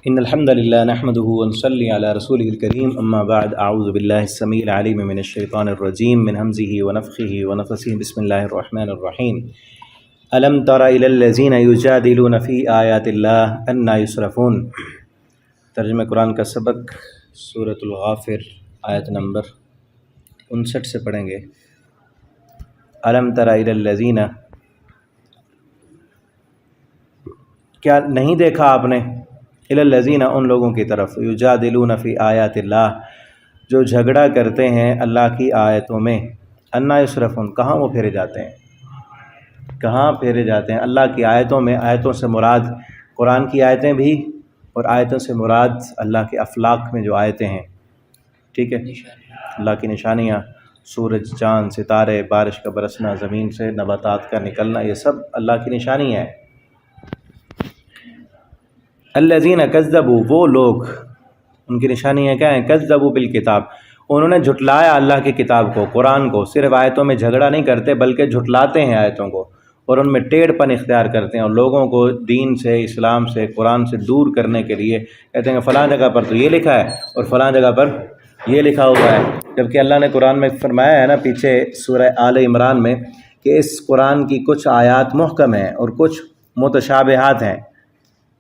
إن الحمد لله نحمده ونصلي على رسوله الكريم أما بعد أعوذ بالله السميع العليم من الشيطان الرجيم من همزه ونفخه ونفثه بسم الله الرحمن الرحيم ألم تر إلى الذين يجادلون في آيات الله أنى يصرفون۔ ترجمہ قرآن کا سبق سورۃ الغافر آیت نمبر 59 سے پڑھیں گے۔ ألم تر إلى الذين، کیا نہیں دیکھا آپ نے، الی الذین، ان لوگوں کی طرف، یجادلون فی آیات اللہ، جو جھگڑا کرتے ہیں اللہ کی آیتوں میں، انا یصرفون، کہاں وہ پھیرے جاتے ہیں، کہاں پھیرے جاتے ہیں اللہ کی آیتوں میں۔ آیتوں سے مراد قرآن کی آیتیں بھی، اور آیتوں سے مراد اللہ کے افلاق میں جو آیتیں ہیں، ٹھیک ہے، اللہ کی نشانیاں، سورج، چاند، ستارے، بارش کا برسنا، زمین سے نباتات کا نکلنا، یہ سب اللہ کی نشانی ہے۔ الذین کذبوا، وہ لوگ، ان کی نشانیاں کیا ہیں؟ کذبوا بالکتاب، انہوں نے جھٹلایا اللہ کی کتاب کو، قرآن کو۔ صرف آیتوں میں جھگڑا نہیں کرتے بلکہ جھٹلاتے ہیں آیتوں کو، اور ان میں ٹیڑھ پن اختیار کرتے ہیں، اور لوگوں کو دین سے، اسلام سے، قرآن سے دور کرنے کے لیے کہتے ہیں کہ فلاں جگہ پر تو یہ لکھا ہے اور فلاں جگہ پر یہ لکھا ہوا ہے، جبکہ اللہ نے قرآن میں فرمایا ہے نا پیچھے سورہ آل عمران میں کہ اس قرآن کی کچھ آیات محکم ہیں اور کچھ متشابہات ہیں،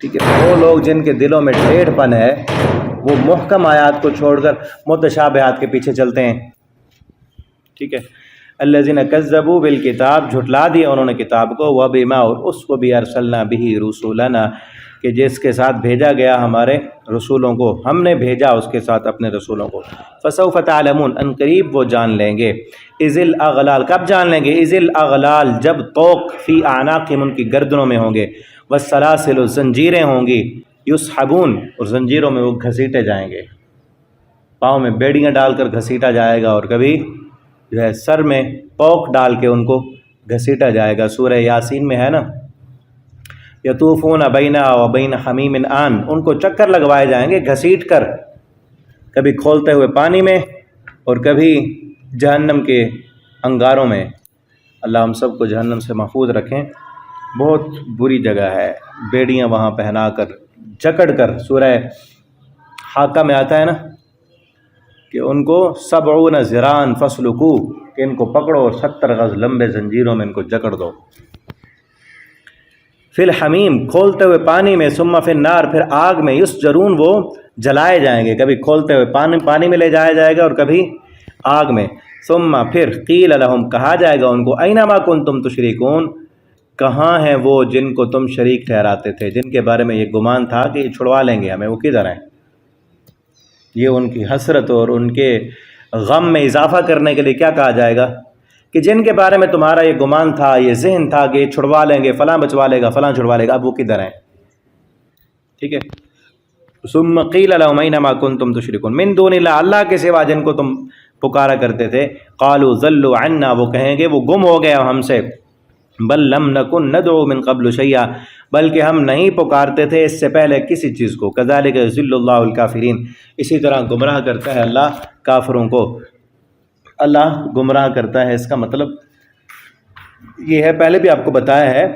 ٹھیک ہے۔ وہ لوگ جن کے دلوں میں ٹیڑھ پن ہے، وہ محکم آیات کو چھوڑ کر متشابہات کے پیچھے چلتے ہیں، ٹھیک ہے۔ الذین کذبوا بالکتاب، جھٹلا دیا انہوں نے کتاب کو، وبما، اور اس کو بھی، ارسلنا بہ رسولنا، کہ جس کے ساتھ بھیجا گیا ہمارے رسولوں کو، ہم نے بھیجا اس کے ساتھ اپنے رسولوں کو۔ فسوف تعلمون، ان قریب وہ جان لیں گے۔ اذ الاغلال، کب جان لیں گے؟ اذ الاغلال، جب طوق فی اعناقہم، ان کی گردنوں میں ہوں گے، والسلاسل، زنجیریں ہوں گی، یسحبون، اور زنجیروں میں وہ گھسیٹے جائیں گے، پاؤں میں بیڑیاں ڈال کر گھسیٹا جائے گا، اور کبھی جو ہے سر میں پوک ڈال کے ان کو گھسیٹا جائے گا۔ سورہ یاسین میں ہے نا، یطوفون بینا و بین حمیم آن، ان کو چکر لگوائے جائیں گے گھسیٹ کر، کبھی کھولتے ہوئے پانی میں اور کبھی جہنم کے انگاروں میں۔ اللہ ہم سب کو جہنم سے محفوظ رکھیں، بہت بری جگہ ہے، بیڑیاں وہاں پہنا کر جکڑ کر۔ سورہ حاقہ میں آتا ہے نا کہ ان کو 70 ذراعًا فاسلکوہ، کہ ان کو پکڑو اور 70 گز لمبے زنجیروں میں ان کو جکڑ دو۔ فی الحمیم، کھولتے ہوئے پانی میں، ثم فی النار، پھر آگ میں، یسجرون، وہ جلائے جائیں گے، کبھی کھولتے ہوئے پانی میں لے جایا جائے گا اور کبھی آگ میں۔ ثم، پھر، قیل لہم، کہا جائے گا ان کو، این ما کنتم تشرکون، کہاں ہیں وہ جن کو تم شریک ٹھہراتے تھے، جن کے بارے میں یہ گمان تھا کہ یہ چھڑوا لیں گے ہمیں، وہ کدھر ہیں؟ یہ ان کی حسرت اور ان کے غم میں اضافہ کرنے کے لیے کیا کہا جائے گا کہ جن کے بارے میں تمہارا یہ گمان تھا، یہ ذہن تھا کہ یہ چھڑوا لیں گے، فلاں بچوا لے گا، فلاں چھڑوا لے گا، اب وہ کدھر ہیں؟ ٹھیک ہے۔ ثم قیل لہم این ما کنتم تشرکون من دون اللہ، اللہ کے سوا جن کو تم پکارا کرتے تھے، قالوا ضلوا عنا، وہ کہیں گے وہ گم ہو گیا ہم سے، بل لم نکن ندعو من قبل شیئا، بلکہ ہم نہیں پکارتے تھے اس سے پہلے کسی چیز کو، کذالک یضل اللہ الکافرین، اسی طرح گمراہ کرتا ہے اللہ کافروں کو۔ اللہ گمراہ کرتا ہے، اس کا مطلب یہ ہے، پہلے بھی آپ کو بتایا ہے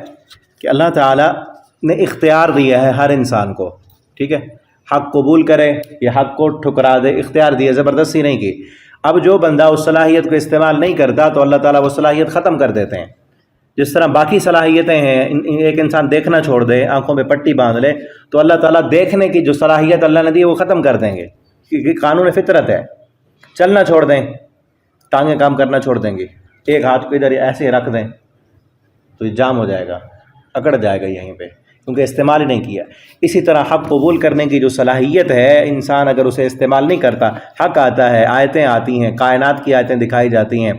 کہ اللہ تعالیٰ نے اختیار دیا ہے ہر انسان کو، ٹھیک ہے، حق قبول کرے یا حق کو ٹھکرا دے، اختیار دیا، زبردستی نہیں کی۔ اب جو بندہ اس صلاحیت کو استعمال نہیں کرتا تو اللہ تعالیٰ وہ صلاحیت ختم کر دیتے ہیں۔ جس طرح باقی صلاحیتیں ہیں، ایک انسان دیکھنا چھوڑ دے، آنکھوں میں پٹی باندھ لے، تو اللہ تعالیٰ دیکھنے کی جو صلاحیت اللہ نے دی وہ ختم کر دیں گے، کیونکہ قانون فطرت ہے۔ چلنا چھوڑ دیں، ٹانگیں کام کرنا چھوڑ دیں گی، ایک ہاتھ کو ادھر ایسے ہی رکھ دیں تو یہ جام ہو جائے گا، اکڑ جائے گا یہیں پہ، کیونکہ استعمال ہی نہیں کیا۔ اسی طرح حق قبول کرنے کی جو صلاحیت ہے، انسان اگر اسے استعمال نہیں کرتا، حق آتا ہے، آیتیں آتی ہیں، کائنات کی آیتیں دکھائی جاتی ہیں،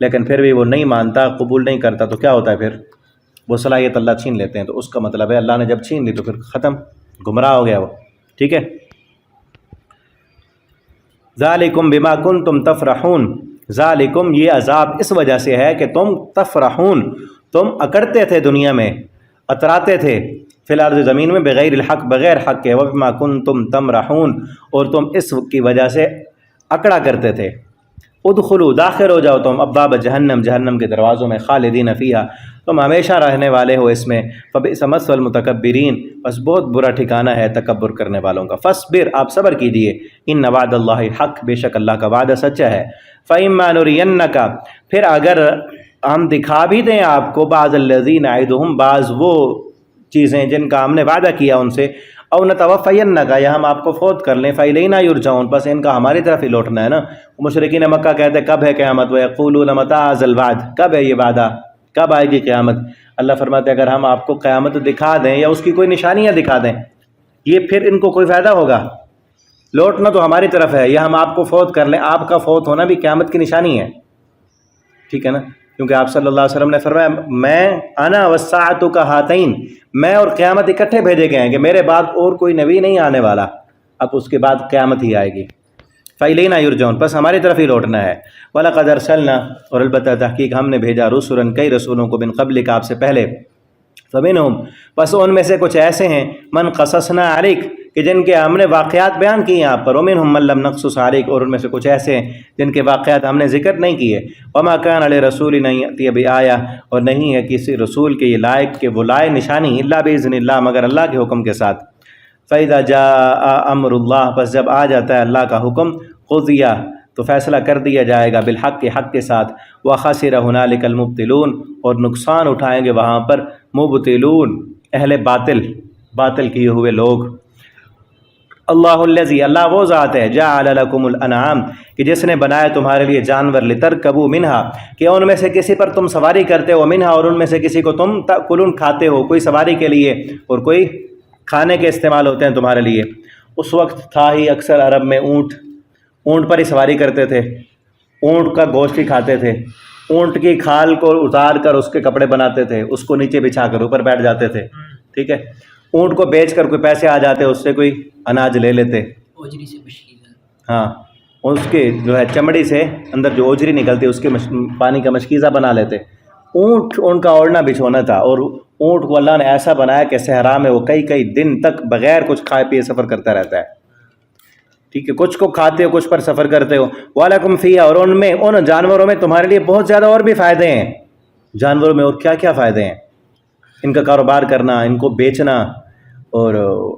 لیکن پھر بھی وہ نہیں مانتا، قبول نہیں کرتا، تو کیا ہوتا ہے؟ پھر وہ صلاحیت اللہ چھین لیتے ہیں۔ تو اس کا مطلب ہے اللہ نے جب چھین لی تو پھر ختم، گمراہ ہو گیا وہ، ٹھیک ہے۔ ذالکم بما کنتم تفرحون، ذالکم، یہ عذاب اس وجہ سے ہے کہ تم تفرحون، تم اکڑتے تھے دنیا میں، اتراتے تھے، فی الارض، زمین میں، بغیر الحق، بغیر حق کے، وبما کنتم تمرحون، اور تم اس کی وجہ سے اکڑا کرتے تھے۔ ادخلوا، داخل ہو جاؤ تم، ابواب جہنم، جہنم کے دروازوں میں، خالدین فیہا، تم ہمیشہ رہنے والے ہو اس میں، فبئس مثوى المتکبرین، بس بہت برا ٹھکانہ ہے تکبر کرنے والوں کا۔ فاصبر، آپ صبر کیجئے، ان وعد اللہ حق، بے شک اللہ کا وعدہ سچا ہے۔ فإما نرینک، پھر اگر ہم دکھا بھی دیں آپ کو بعض الذین نعدہم، بعض وہ چیزیں جن کا ہم نے وعدہ کیا ان سے، او نتوفینک، یا ہم آپ کو فوت کر لیں، فإلینا یرجعون، بس ان کا ہماری طرف ہی لوٹنا ہے نا۔ مشرکین مکہ کہتے کب ہے قیامت، ویقولون متی ھذا الوعد، کب ہے یہ وعدہ، کب آئے گی قیامت؟ اللہ فرماتے ہیں اگر ہم آپ کو قیامت دکھا دیں یا اس کی کوئی نشانیاں دکھا دیں، یہ پھر ان کو کوئی فائدہ ہوگا؟ لوٹنا تو ہماری طرف ہے، یا ہم آپ کو فوت کر لیں، آپ کا فوت ہونا بھی قیامت کی نشانی ہے، ٹھیک ہے نا؟ کیونکہ آپ صلی اللہ علیہ وسلم نے فرمایا میں انا والساعۃ کہاتین، میں اور قیامت اکٹھے بھیجے گئے ہیں کہ میرے بعد اور کوئی نبی نہیں آنے والا، اب اس کے بعد قیامت ہی آئے گی۔ فإلینا یرجعون، بس ہماری طرف ہی لوٹنا ہے۔ وَلَقَدْ أَرْسَلْنَا، اور البتہ تحقیق ہم نے بھیجا رسلا، کئی رسولوں کو، من قبلک، آپ سے پہلے، فمنہم، بس ان میں سے کچھ ایسے ہیں، من قصصنا علیک، کہ جن کے ہم نے واقعات بیان کیے ہیں آپ پر، ومنہم من لم نقصص علیک، اور ان میں سے کچھ ایسے ہیں جن کے واقعات ہم نے ذکر نہیں کیے۔ وما كان لرسول ان یأتی بآیہ، اور نہیں ہے کسی رسول کے یہ لائق کہ وہ لائے نشانی، الا بإذن اللہ، مگر اللہ کے حکم کے ساتھ۔ فإذا جاء امر اللہ، بس جب آ جاتا ہے اللہ کا حکم، قضی، تو فیصلہ کر دیا جائے گا، بالحق، کے حق کے ساتھ، وخسر هنالک المبطلون، اور نقصان اٹھائیں گے وہاں پر مبطلون، اہل باطل، باطل کیے ہوئے لوگ۔ اللہ الذی، اللہ وہ ذات ہے، جعل لکم الانعام، کہ جس نے بنایا تمہارے لیے جانور، لترکبوا منہا، کہ ان میں سے کسی پر تم سواری کرتے ہو، منہا، اور ان میں سے کسی کو تم تأکلون، کھاتے ہو، کوئی سواری کے لیے اور کوئی کھانے کے استعمال ہوتے ہیں تمہارے لیے۔ اس وقت تھا ہی اکثر عرب میں اونٹ پر ہی سواری کرتے تھے، اونٹ کا گوشت ہی کھاتے تھے، اونٹ کی کھال کو اتار کر اس کے کپڑے بناتے تھے، اس کو نیچے بچھا کر اوپر بیٹھ جاتے تھے، ٹھیک ہے؟ اونٹ کو بیچ کر کوئی پیسے آ جاتے، اس سے کوئی اناج لے لیتے، اوجری سے مشکیزہ، ہاں، اس کے جو ہے چمڑی سے اندر جو اوجری نکلتی اس کے پانی کا مشکیزہ بنا لیتے۔ اونٹ ان کا اوڑھنا بچھونا تھا، اور اونٹ کو اللہ نے ایسا بنایا کہ صحرا میں وہ کئی کئی دن تک بغیر کچھ کھائے پیے سفر کرتا رہتا ہے، ٹھیک ہے؟ کچھ کو کھاتے ہو، کچھ پر سفر کرتے ہو۔ وَلَكُمْ فِيهَا، اور ان میں، ان جانوروں میں تمہارے لیے بہت زیادہ اور بھی فائدے ہیں۔ جانوروں میں اور کیا کیا فائدے ہیں؟ ان کا کاروبار کرنا، ان کو بیچنا، اور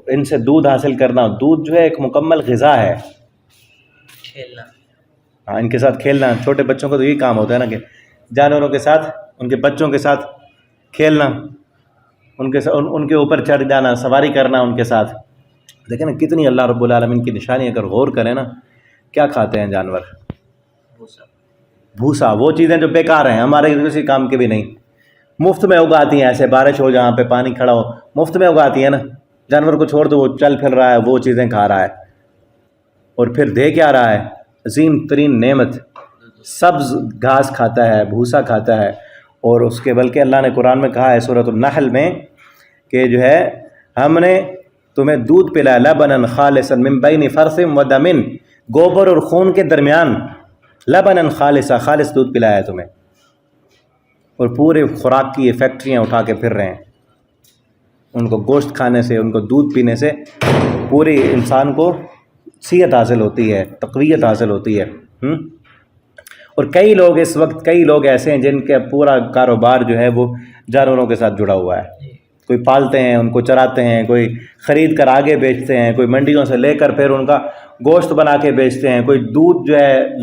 ان سے دودھ حاصل کرنا۔ دودھ جو ہے ایک مکمل غذا ہے، کھیلنا، ہاں، ان کے ساتھ کھیلنا۔ چھوٹے بچوں کا تو یہی کام ہوتا ہے نا کہ جانوروں کے ساتھ، ان کے بچوں کے ساتھ کھیلنا، ان کے اوپر چڑھ جانا، سواری کرنا ان کے ساتھ۔ دیکھیں نا کتنی اللہ رب العالمین کی نشانی، اگر غور کریں نا، کیا کھاتے ہیں جانور؟ بھوسا، وہ چیزیں جو بیکار ہیں، ہمارے کسی کام کے بھی نہیں، مفت میں اگاتی ہیں، ایسے بارش ہو جہاں پہ پانی کھڑا ہو، مفت میں اگاتی ہیں نا۔ جانور کو چھوڑ دو، وہ چل پھر رہا ہے، وہ چیزیں کھا رہا ہے، اور پھر دے کیا رہا ہے؟ عظیم ترین نعمت، سبز گھاس کھاتا ہے، بھوسا کھاتا ہے۔ اور اس کے بلکہ اللہ نے قرآن میں کہا ہے سورۃ النحل میں کہ جو ہے ہم نے تمہیں دودھ پلایا، لبنا خالصا من بین فرث و دم، گوبر اور خون کے درمیان، لبنا خالصا، خالص دودھ پلایا ہے تمہیں۔ اور پورے خوراک کی یہ فیکٹریاں اٹھا کے پھر رہے ہیں، ان کو گوشت کھانے سے، ان کو دودھ پینے سے پورے انسان کو صحت حاصل ہوتی ہے، تقویت حاصل ہوتی ہے۔ اور کئی لوگ اس وقت، کئی لوگ ایسے ہیں جن کا پورا کاروبار جو ہے وہ جانوروں کے ساتھ جڑا ہوا ہے۔ کوئی پالتے ہیں، ان کو چراتے ہیں، کوئی خرید کر آگے بیچتے ہیں، کوئی منڈیوں سے لے کر پھر ان کا گوشت بنا کے بیچتے ہیں، کوئی دودھ جو ہے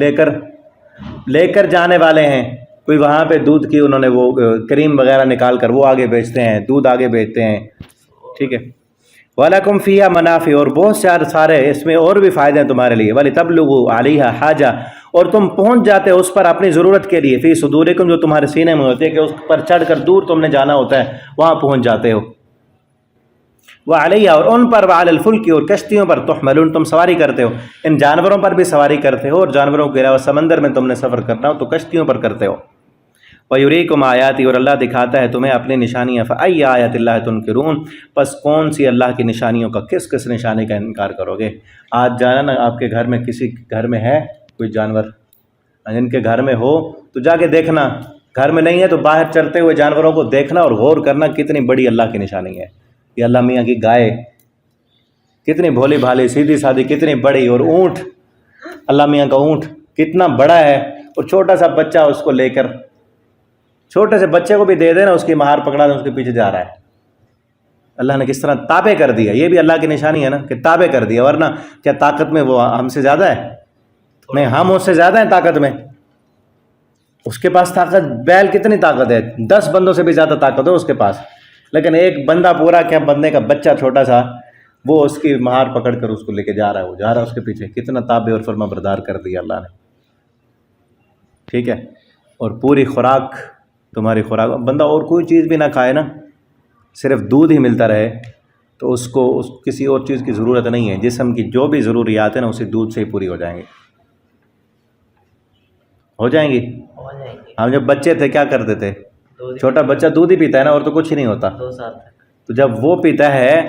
لے کر جانے والے ہیں، کوئی وہاں پہ دودھ کی انہوں نے وہ کریم وغیرہ نکال کر وہ آگے بیچتے ہیں، دودھ آگے بیچتے ہیں، ٹھیک ہے؟ وَلَكُمْ فِيهَا مَنَافِعُ، اور بہت سارے اس میں اور بھی فائدے ہیں تمہارے لیے۔ وَلِتَبْلُغُوا عَلَيْهَا حَاجَةً، اور تم پہنچ جاتے ہو اس پر اپنی ضرورت کے لیے، فی صدورکم، جو تمہارے سینے میں ہوتے ہیں، کہ اس پر چڑھ کر دور تم نے جانا ہوتا ہے، وہاں پہنچ جاتے ہو۔ وَعَلَيْهَا، اور ان پر، وَعَلَى الْفُلْكِ، اور کشتیوں پر، تحملون، تم سواری کرتے ہو، ان جانوروں پر بھی سواری کرتے ہو، اور جانوروں کے علاوہ سمندر میں تم نے سفر کرنا ہو تو کشتیوں پر کرتے ہو۔ وَيُرِيكُمْ آيَاتِهِ، اور اللہ دکھاتا ہے تمہیں اپنی نشانیاں۔ فَأَيَّ آیَاتِ اللَّهِ تُنْکِرُونَ، پس کون سی اللہ کی نشانیوں کا، کس نشانی کا انکار کرو گے؟ آج جانا نا آپ کے گھر میں، کسی گھر میں ہے کوئی جانور، جن کے گھر میں ہو تو جا کے دیکھنا، گھر میں نہیں ہے تو باہر چرتے ہوئے جانوروں کو دیکھنا اور غور کرنا، کتنی بڑی اللہ کی نشانی ہے۔ یہ اللہ میاں کی گائے کتنی بھولی بھالی، سیدھی سادھی، کتنی بڑی، اور اونٹ، اللہ میاں کا اونٹ کتنا بڑا ہے، اور چھوٹا سا بچہ اس کو لے کر چھوٹے سے بچے کو بھی دے دے نا، اس کی مہار پکڑا دے، اس کے پیچھے جا رہا ہے۔ اللہ نے کس طرح تابع کر دیا، یہ بھی اللہ کی نشانی ہے نا کہ تابع کر دیا، ورنہ کیا طاقت میں وہ ہم سے زیادہ ہے؟ نہیں، ہم اس سے زیادہ ہیں طاقت میں۔ اس کے پاس طاقت، بیل کتنی طاقت ہے، 10 بندوں سے بھی زیادہ طاقت ہے اس کے پاس، لیکن ایک بندہ پورا، کیا بندے کا بچہ چھوٹا سا، وہ اس کی مہار پکڑ کر اس کو لے کے جا رہا ہے، وہ جا رہا ہے اس کے پیچھے۔ کتنا تابع اور فرما بردار کر دیا اللہ نے، ٹھیک ہے۔ اور پوری خوراک، تمہاری خوراک، بندہ اور کوئی چیز بھی نہ کھائے نا، صرف دودھ ہی ملتا رہے تو اس کو کسی اور چیز کی ضرورت نہیں ہے۔ جسم کی جو بھی ضروریات ہیں نا، اسی دودھ سے ہی پوری ہو جائیں گی، ہو جائیں گی۔ ہو جائیں گے۔ ہم جب بچے تھے کیا کرتے تھے؟ 2 چھوٹا بچہ دودھ ہی پیتا ہے نا، اور تو کچھ ہی نہیں ہوتا۔ 2 سال تک۔ تو جب وہ پیتا ہے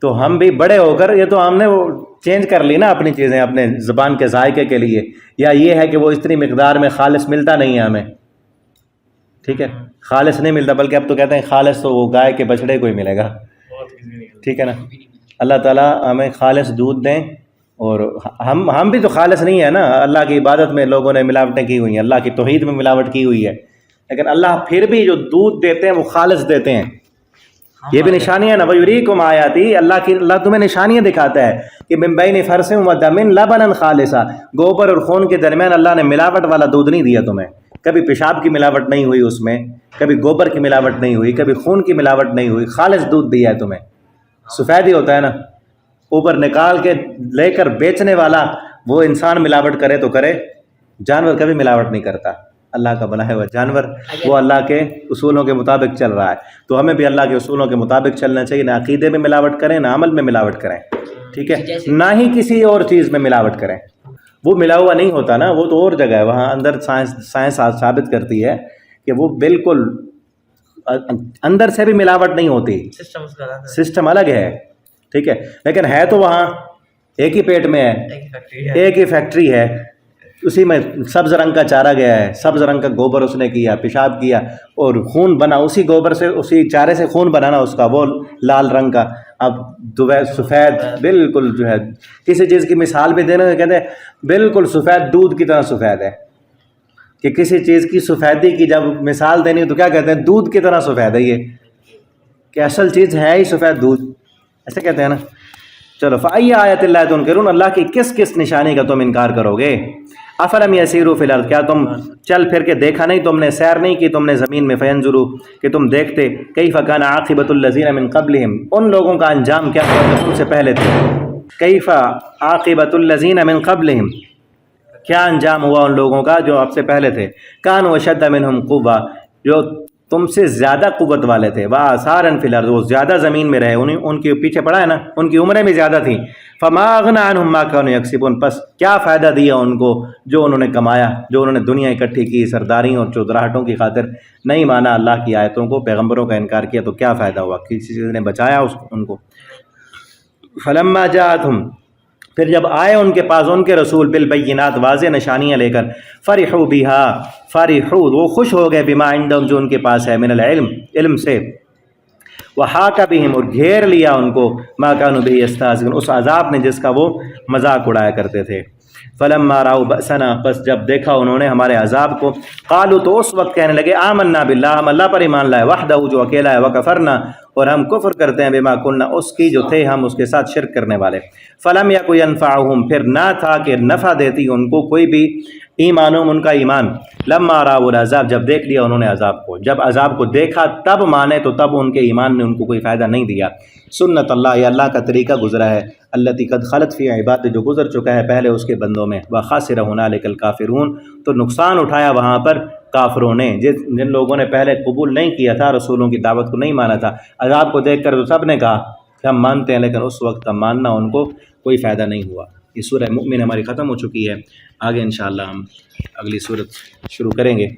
تو ہم بھی بڑے ہو کر، یہ تو ہم نے وہ چینج کر لی نا اپنی چیزیں اپنے زبان کے ذائقے کے لیے، یا یہ ہے کہ وہ اتنی مقدار میں خالص ملتا نہیں ہے ہمیں، ٹھیک ہے، خالص نہیں ملتا، بلکہ اب تو کہتے ہیں خالص تو وہ گائے کے بچڑے کو ہی ملے گا، ٹھیک ہے نا۔ اللہ تعالیٰ ہمیں خالص دودھ دیں، اور ہم بھی تو خالص نہیں ہے نا، اللہ کی عبادت میں لوگوں نے ملاوٹیں کی ہوئی ہیں، اللہ کی توحید میں ملاوٹ کی ہوئی ہے، لیکن اللہ پھر بھی جو دودھ دیتے ہیں وہ خالص دیتے ہیں۔ یہ بھی نشانی ہے نا، وَيُرِيكُمْ آیَاتِهِ، اللہ تمہیں نشانیاں دکھاتا ہے کہ مِن بَيْنِ فَرْثٍ وَدَمٍ لَبَنًا خَالِصًا، گوبر اور خون کے درمیان اللہ نے ملاوٹ والا دودھ نہیں دیا تمہیں، کبھی پیشاب کی ملاوٹ نہیں ہوئی اس میں، کبھی گوبر کی ملاوٹ نہیں ہوئی، کبھی خون کی ملاوٹ نہیں ہوئی، خالص دودھ دیا ہے تمہیں۔ سفید ہی ہوتا ہے نا، اوپر نکال کے لے کر بیچنے والا وہ انسان ملاوٹ کرے تو کرے، جانور کبھی ملاوٹ نہیں کرتا، اللہ کا بنایا ہوا جانور وہ اللہ کے اصولوں کے مطابق چل رہا ہے، تو ہمیں بھی اللہ کے اصولوں کے مطابق چلنا چاہیے، نہ عقیدے میں ملاوٹ کریں، نہ عمل میں ملاوٹ کریں، ٹھیک ہے، نہ ہی کسی اور چیز میں ملاوٹ کریں۔ وہ ملا ہوا نہیں ہوتا نا، وہ تو اور جگہ ہے، وہاں اندر سائنس ثابت کرتی ہے کہ وہ بالکل اندر سے بھی ملاوٹ نہیں ہوتی، سسٹم الگ ہے، ٹھیک ہے، لیکن ہے تو وہاں ایک ہی پیٹ میں ہے، ایک ہی فیکٹری ہے، اسی میں سبز رنگ کا چارہ گیا ہے، سبز رنگ کا گوبر اس نے کیا، پیشاب کیا، اور خون بنا اسی گوبر سے، اسی چارے سے خون بنانا اس کا، وہ لال رنگ کا، اب سفید بالکل جو ہے، کسی چیز کی مثال بھی دینے کہتے ہیں بالکل سفید دودھ کی طرح سفید ہے، کہ کسی چیز کی سفیدی کی جب مثال دینی تو کیا کہتے ہیں؟ دودھ کی طرح سفید ہے یہ، کہ اصل چیز ہے ہی سفید دودھ، ایسے کہتے ہیں نا۔ چلو، فَأَيَّ آیَةِ اللَّهِ تُنْکِرُونَ، اللہ کی کس کس نشانی کا تم انکار کرو گے؟ افلم یسیروا فی الارض، کیا تم چل پھر کے دیکھا نہیں، تم نے سیر نہیں کی تم نے زمین میں، فینظروا، کہ تم دیکھتے، کیف کان عاقبۃ الذین من قبلہم، ان لوگوں کا انجام کیا ہوا جو ان سے پہلے تھے، کیف عاقبۃ الذین من قبلہم، کیا انجام ہوا ان لوگوں کا جو آپ سے پہلے تھے، کانوا اشد منہم قوۃ، جو تم سے زیادہ قوت والے تھے، وآثارا فی الارض، وہ زیادہ زمین میں رہے، ان کے پیچھے پڑا ہے نا، ان کی عمریں بھی زیادہ تھیں، فما اغنی عنہم ما کانوا یکسبون، پس کیا فائدہ دیا ان کو جو انہوں نے کمایا، جو انہوں نے دنیا اکٹھی کی سرداریوں اور چودراہٹوں کی خاطر، نہیں مانا اللہ کی آیتوں کو، پیغمبروں کا انکار کیا، تو کیا فائدہ ہوا، کسی چیز نے بچایا ان کو۔ فلما جاءتہم، پھر جب آئے ان کے پاس ان کے رسول بالبینات، واضح نشانیاں لے کر، فرحوا بہا، فرحوا، وہ خوش ہو گئے، بما عندہم، جو ان کے پاس ہے، من العلم، علم سے، وحاک بہم، اور گھیر لیا ان کو، ما کانوا بہ یستہزئون، اس عذاب نے جس کا وہ مذاق اڑایا کرتے تھے۔ فلما رأوا بأسنا، پس جب دیکھا انہوں نے ہمارے عذاب کو، قالوا، تو اس وقت کہنے لگے، آمنا باللہ، ہم اللہ پر ایمان لائے، وحدہ، جو اکیلا ہے، وکفرنا، اور ہم کفر کرتے ہیں، بما کننا، اس کی جو تھے ہم اس کے ساتھ شرک کرنے والے۔ فلم یک ینفعہم، پھر نہ تھا کہ نفع دیتی ان کو کوئی بھی، ایمانہم، ان کا ایمان، لما رأوا العذاب، جب دیکھ لیا انہوں نے عذاب کو، جب عذاب کو دیکھا تب مانے، تو تب ان کے ایمان نے ان کو کوئی فائدہ نہیں دیا۔ سنت اللہ، یہ اللہ کا طریقہ گزرا ہے، التی قد خلت فی عباد، جو گزر چکا ہے پہلے اس کے بندوں میں، وخاسر ہنالک الکافرون، تو نقصان اٹھایا وہاں پر کافروں نے، جن لوگوں نے پہلے قبول نہیں کیا تھا، رسولوں کی دعوت کو نہیں مانا تھا، عذاب کو دیکھ کر تو سب نے کہا کہ ہم مانتے ہیں، لیکن اس وقت ہم ماننا ان کو کوئی فائدہ نہیں ہوا۔ یہ سورہ مؤمن ہماری ختم ہو چکی ہے، آگے انشاءاللہ ہم اگلی سورت شروع کریں گے۔